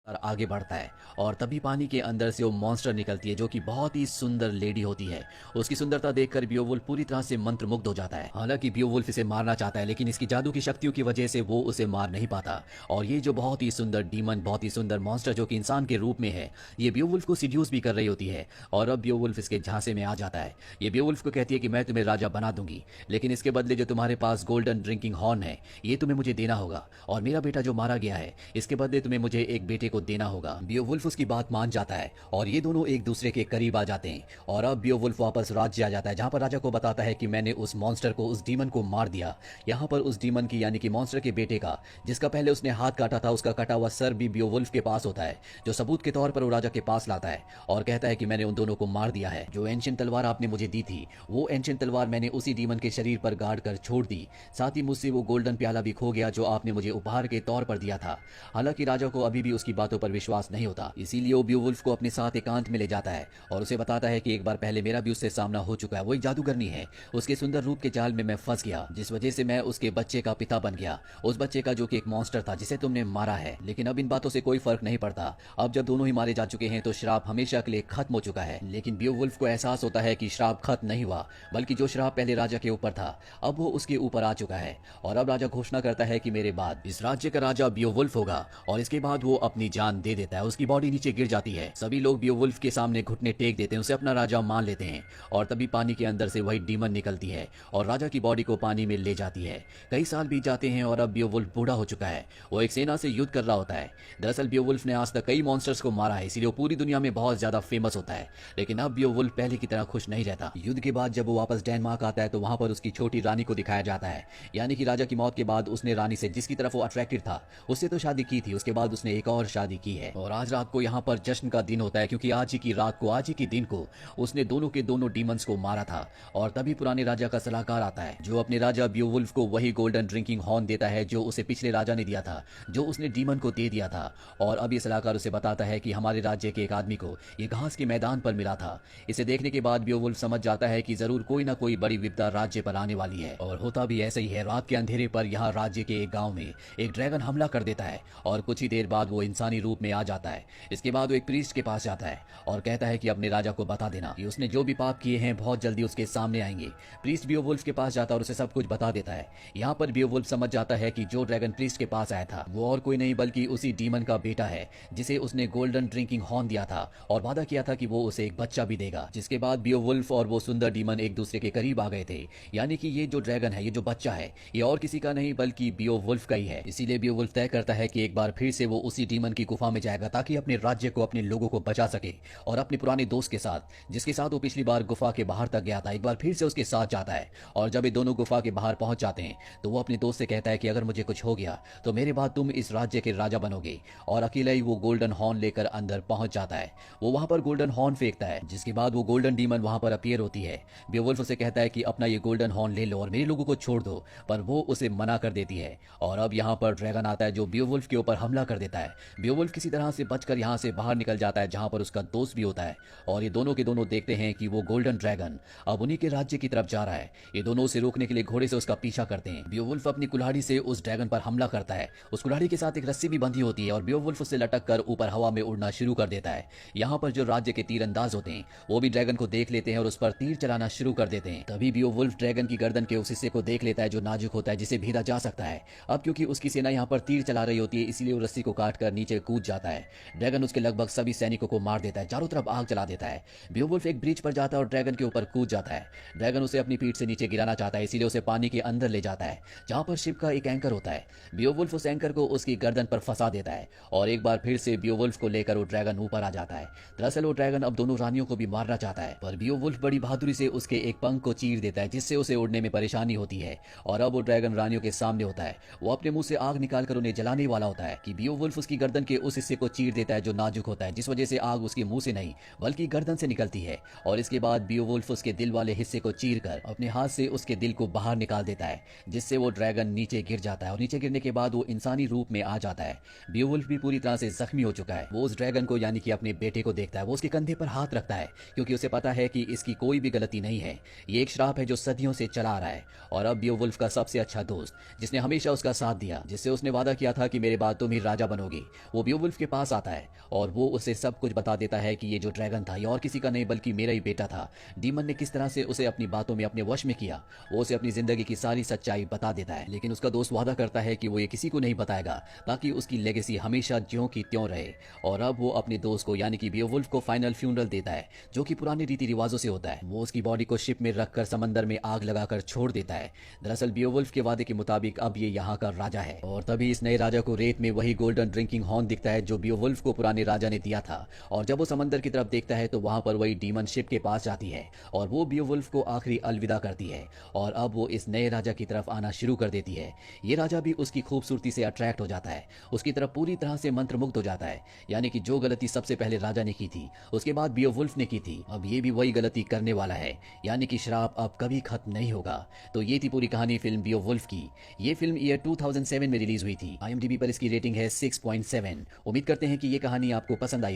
और आगे बढ़ता है और तभी पानी के अंदर से वो मॉन्स्टर निकलती है जो कि बहुत ही सुंदर लेडी होती है। उसकी सुंदरता देखकर बियोवुल्फ पूरी तरह से मंत्रमुग्ध हो जाता है। हालांकि बियोवुल्फ इसे मारना चाहता है लेकिन इसकी जादू की शक्तियों की वजह से वो उसे मार नहीं पाता। और ये जो बहुत ही सुंदर डीमन, बहुत ही सुंदर मॉन्स्टर जो कि इंसान के रूप में है, ये बियोवुल्फ को सिड्यूस भी कर रही होती है। और अब बियोवुल्फ इसके झांसे में आ जाता है। ये बियोवुल्फ को कहती है कि मैं तुम्हें राजा बना दूंगी, लेकिन इसके बदले जो तुम्हारे पास गोल्डन ड्रिंकिंग हॉर्न है ये तुम्हें मुझे देना होगा। और मेरा बेटा जो मारा गया है इसके बदले तुम्हें मुझे एक बेटे को देना होगा। बियोवुल्फ उसकी बात मान जाता है और ये दोनों एक दूसरे के करीब आ जाते हैं। और अब बियोवुल्फ वापस राज्य आ जाता है जहां पर राजा को बताता है कि मैंने उस मॉन्स्टर को, उस डीमन को मार दिया। यहाँ पर उस डीमन की यानी कि मॉन्स्टर के बेटे का, जिसका पहले उसने हाथ काटा था, उसका कटा हुआ सर भी बियोवुल्फ के पास होता है, जो सबूत के तौर पर वो राजा के पास लाता है और कहता है कि मैंने उन दोनों को मार दिया है। जो एंशिएंट तलवार आपने मुझे दी थी वो एंशिएंट तलवार मैंने उसी डीमन के शरीर पर गाड़ कर छोड़ दी। साथ ही मुझसे वो गोल्डन प्याला भी खो गया जो आपने मुझे उपहार के तौर पर दिया था। हालांकि राजा को अभी भी उसकी बातों पर विश्वास नहीं होता, इसीलिए वो बियोवुल्फ को अपने साथ एकांत में ले जाता है और उसे बताता है कि एक बार पहले मेरा भी उससे सामना हो चुका है। वो एक जादूगरनी है, उसके सुंदर रूप के जाल में मैं फंस गया जिस वजह से मैं उसके बच्चे का पिता बन गया, उस बच्चे का जो कि एक मॉन्स्टर था जिसे तुमने मारा है। लेकिन अब इन बातों से कोई फर्क नहीं पड़ता। अब जब दोनों ही मारे जा चुके हैं तो श्राप हमेशा के लिए खत्म हो चुका है। लेकिन बियोवुल्फ को एहसास होता है कि श्राप खत्म नहीं हुआ, बल्कि जो श्राप पहले राजा के ऊपर था अब वो उसके ऊपर आ चुका है। और अब राजा घोषणा करता है कि मेरे बाद इस राज्य का राजा बियोवुल्फ होगा। और इसके बाद वो अपनी जान दे देता है, उसकी बॉडी नीचे गिर जाती है। सभी लोग बियोवुल्फ के सामने घुटने टेक देते हैं, उसे अपना राजा मान लेते हैं। और तभी पानी के अंदर से वही डीमन निकलती है और राजा की बॉडी को पानी में ले जाती है। कई साल बीत जाते हैं और अब बियोवुल्फ बूढ़ा हो चुका है। वो एक सेना से युद्ध कर रहा होता है। दरअसल बियोवुल्फ ने आज तक कई मॉन्स्टर्स को मारा है, इसीलिए वो पूरी दुनिया में बहुत ज्यादा फेमस होता है। लेकिन अब बियोवुल्फ पहले की तरह खुश नहीं रहता। युद्ध के बाद जब वो वापस डेनमार्क आता है तो वहां पर उसकी छोटी रानी को दिखाया जाता है। यानी कि राजा की मौत के बाद उसने रानी से, जिसकी तरफ वो अट्रैक्टेड था, उससे तो शादी की थी, उसके बाद उसने एक और शादी की है। और आज रात को यहाँ पर जश्न का दिन होता है क्योंकि आज ही की रात को, आज ही की दिन को उसने दोनों के दोनों डीमंस को मारा था। और तभी पुराने राजा का सलाहकार आता है जो अपने राजा बियोवुल्फ को वही गोल्डन ड्रिंकिंग हॉर्न देता है जो उसे पिछले राजा ने दिया था, जो उसने डीमन को दे दिया था। और अब ये सलाहकार उसे बताता है कि हमारे राज्य के एक आदमी को ये घास के मैदान पर मिला था। इसे देखने के बाद बियोवुल्फ समझ जाता है कि जरूर कोई ना कोई बड़ी विपदा राज्य पर आने वाली है। और होता भी ऐसा ही है। रात के अंधेरे पर यहाँ राज्य के एक गाँव में एक ड्रैगन हमला कर देता है और कुछ ही देर बाद वो इंसानी रूप में आ जाता है। इसके बाद वो एक प्रीस्ट के पास जाता है और कहता है कि अपने राजा को बता देना कि उसने जो भी पाप किए हैं बहुत जल्दी उसके सामने आएंगे। प्रीस्ट बियोवुल्फ के पास जाता है और उसे सब कुछ बता देता है। यहाँ पर बियोवुल्फ समझ जाता है कि जो ड्रैगन प्रीस्ट के पास आया था वो और कोई नहीं बल्कि उसी डीमन का बेटा है जिसे उसने गोल्डन ड्रिंकिंग हॉर्न दिया था और वादा किया था कि वो उसे एक बच्चा भी देगा। जिसके बाद बियोवुल्फ और वो सुंदर डीमन एक दूसरे के करीब आ गए थे। यानी कि ये जो ड्रैगन है, ये जो बच्चा है, ये और किसी का नहीं बल्कि बियोवुल्फ का ही है। इसीलिए बियोवुल्फ तय करता है कि एक बार फिर से वो उसी डीमन की गुफा में जाएगा ताकि अपने राज्य को, अपने लोगों को बचा सके। और अपने पुराने दोस्त के साथ, जिसके साथ वो पिछली बार गुफा के बाहर तक गया था, एक बार फिर से उसके साथ जाता है। और जब ये दोनों गुफा के बाहर पहुंच जाते हैं तो वो अपने दोस्त से कहता है कि अगर मुझे कुछ हो गया तो मेरे बाद तुम इस राज्य के राजा बनोगे। और अकेला ही वो गोल्डन हॉर्न लेकर अंदर पहुंच जाता है। वो वहां पर गोल्डन हॉर्न फेंकता है जिसके बाद वो गोल्डन डीमन वहां पर अपीयर होती है। बियोवुल्फ उसे कहता है कि अपना ये गोल्डन हॉर्न ले लो और मेरे लोगों को छोड़ दो, पर वो उसे मना कर देती है। और अब यहाँ पर ड्रैगन आता है जो बियोवुल्फ के ऊपर हमला कर देता है। बियोवुल्फ किसी तरह से बचकर यहाँ से बाहर निकल जाता है जहां पर उसका दोस्त भी होता है। और ये दोनों के दोनों देखते हैं कि वो गोल्डन ड्रैगन अब उन्हीं के राज्य की तरफ जा रहा है। ये दोनों उसे रोकने के लिए घोड़े से उसका पीछा करते हैं। बियोवुल्फ अपनी कुल्हाड़ी से उस ड्रैगन पर हमला करता है। उस कुल्हाड़ी के साथ एक रस्सी भी बंधी होती है और बियोवुल्फ उससे लटक कर ऊपर हवा में उड़ना शुरू कर देता है। यहाँ पर जो राज्य के तीरंदाज होते हैं वो भी ड्रैगन को देख लेते हैं और उस पर तीर चलाना शुरू कर देते हैं। तभी बियोवुल्फ ड्रैगन की गर्दन के उस हिस्से को देख लेता है जो नाजुक होता है, जिसे भेदा जा सकता है। अब क्योंकि उसकी सेना यहाँ पर तीर चला रही होती है इसलिए वो रस्सी को काट कर नीचे कूद जाता है। ड्रैगन उसके लगभग सभी सैनिकों को मार देता है, चारों तरफ आग जला देता है। बियोवुल्फ एक ब्रिज पर जाता है और ड्रैगन के ऊपर कूद जाता है। ड्रैगन उसे अपनी पीठ से नीचे गिराना चाहता है, इसीलिए उसे पानी के अंदर ले जाता है जहां पर शिप का एक एंकर होता है। बियोवुल्फ उस एंकर को उसकी गर्दन पर फंसा देता है और एक बार फिर से बियोवुल्फ को लेकर वो ड्रैगन ऊपर आ जाता है। दरअसल वो ड्रैगन अब दोनों रानियों को भी मारना चाहता है, पर बियोवुल्फ बड़ी बहादुरी से उसके एक पंख को चीर देता है जिससे उसे उड़ने में परेशानी होती है। और अब वो ड्रैगन रानियों के सामने होता है। वो अपने मुंह से आग निकालकर उन्हें जलाने वाला होता है कि बियोवुल्फ उसकी गर्दन के उस हिस्से को चीर देता है जो नाजुक होता है, जिस वजह से आग उसके मुंह से नहीं बल्कि गर्दन से निकलती है। और इसके बाद बियोवुल्फ उसके दिल वाले हिस्से को चीर कर अपने हाथ से उसके दिल को बाहर निकाल देता है, जिससे वो ड्रैगन नीचे गिर जाता है। और नीचे गिरने के बाद वो इंसानी रूप में आ जाता है। बियोवुल्फ भी पूरी तरह से जख्मी हो चुका है। वो उस ड्रैगन को यानी कि अपने बेटे को देखता है। वो उसके कंधे पर हाथ रखता है क्योंकि उसे पता है कि इसकी कोई भी गलती नहीं है, ये एक श्राप है जो सदियों से चला आ रहा है। और अब बियोवुल्फ का सबसे अच्छा दोस्त, जिसने हमेशा उसका साथ दिया, जिससे उसने वादा किया था कि मेरे बाद तुम ही राजा बनोगे, वो बियोवुल्फ के पास आता है और वो उसे सब कुछ बता देता है कि ये जो ड्रैगन था ये और किसी का नहीं बल्कि मेरा ही बेटा था। डीमन ने किस तरह से उसे अपनी बातों में अपने वश में किया। वो उसे अपनी जिंदगी की सारी सच्चाई बता देता है, लेकिन उसका दोस्त वादा करता है कि वो ये किसी को नहीं बताएगा ताकि उसकी लेगेसी हमेशा ज्यों की त्यों रहे। और अब वो अपने दोस्त को यानी कि बियोवुल्फ को फाइनल फ्यूनरल देता है, जो कि पुराने रीति रिवाजों से होता है। वो उसकी बॉडी को शिप में रखकर समंदर में आग लगाकर छोड़ देता है। दरअसल बियोवुल्फ के वादे के मुताबिक अब ये यहाँ का राजा है। और तभी इस नए राजा को रेत में वही गोल्डन ड्रिंकिंग हॉर्न दिखता है जो बियोवुल्फ को पुराने राजा ने दिया था। और जब वो समंदर की तरफ देखता है तो वहां पर वही डीमन शिप के पास जाती है और वो बियोवुल्फ को आखिरी अलविदा करती है। और अब वो इस नए राजा की तरफ आना शुरू कर देती है। ये राजा भी उसकी खूबसूरती से अट्रैक्ट हो जाता है, उसकी तरफ पूरी तरह से मंत्रमुग्ध हो जाता है। यानी कि जो गलती सबसे पहले राजा ने की थी उसके बाद बियोवुल्फ ने की थी, अब ये भी वही गलती करने वाला है। यानी कि श्राप अब कभी खत्म नहीं होगा। तो ये थी पूरी कहानी फिल्म बियोवुल्फ की। ये फिल्म ईयर 2007 में रिलीज हुई थी। IMDb पर इसकी रेटिंग है 6.7। उम्मीद करते हैं कि ये कहानी आपको पसंद आई हो।